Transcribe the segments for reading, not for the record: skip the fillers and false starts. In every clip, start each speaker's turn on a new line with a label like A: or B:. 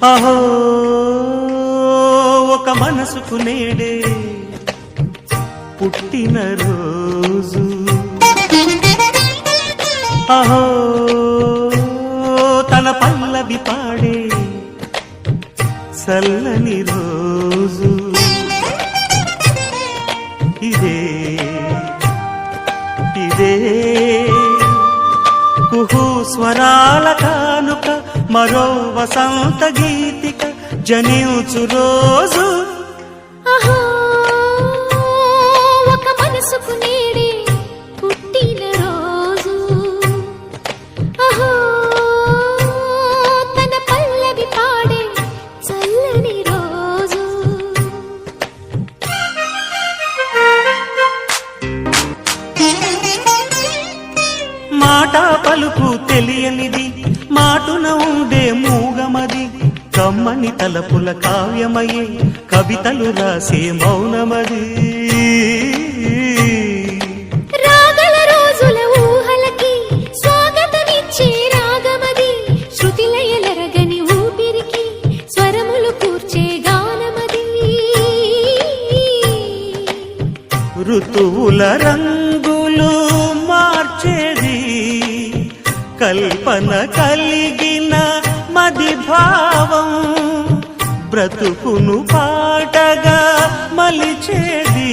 A: అహో ఒక మనసుకు నేడే పుట్టిన రోజు, అహో తన పల్లవి పాడే చల్లని రోజు, ఇదే ఇదే కుహు స్వరాల కానుక, మరో వసంత గీతిక జనించు రోజు.
B: అహో ఒక మనసుకు నేడే పుట్టిన రోజు, అహో తన పల్లవి పాడే చల్లని రోజు.
A: మాట పలుకు తెలియనిది, మాటున ఉండే మూగమది, కమ్మని తలపుల కావ్యమయే కవితలు రాసే మౌనమది.
B: రాగల రోజుల ఊహలకి స్వాగతమిచ్చే రాగమది, శృతిలయలరగని ఊపిరికి స్వరములు కూర్చే గానమది.
A: ఋతువుల రంగులు మార్చేది కల్పన కలిగిన మది భావం, బ్రతుకును పాటగా మలిచేది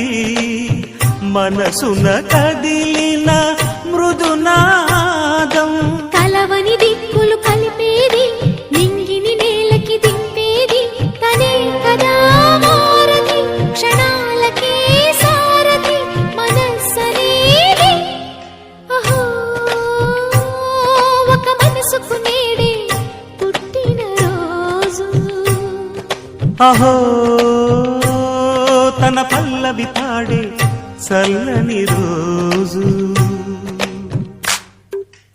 A: మనసున కదిలిన మృదునాదం.
B: కలవని దిక్కులు కలిపేది, నింగిని నేలకి దింపేది తనే కదా వారధి, క్షణాలకే సారథి మనస్సనేది. అహో ఒక మనసుకు నేడే పుట్టిన రోజు,
A: అహో తన పల్లవి పాడే చల్లని రోజు.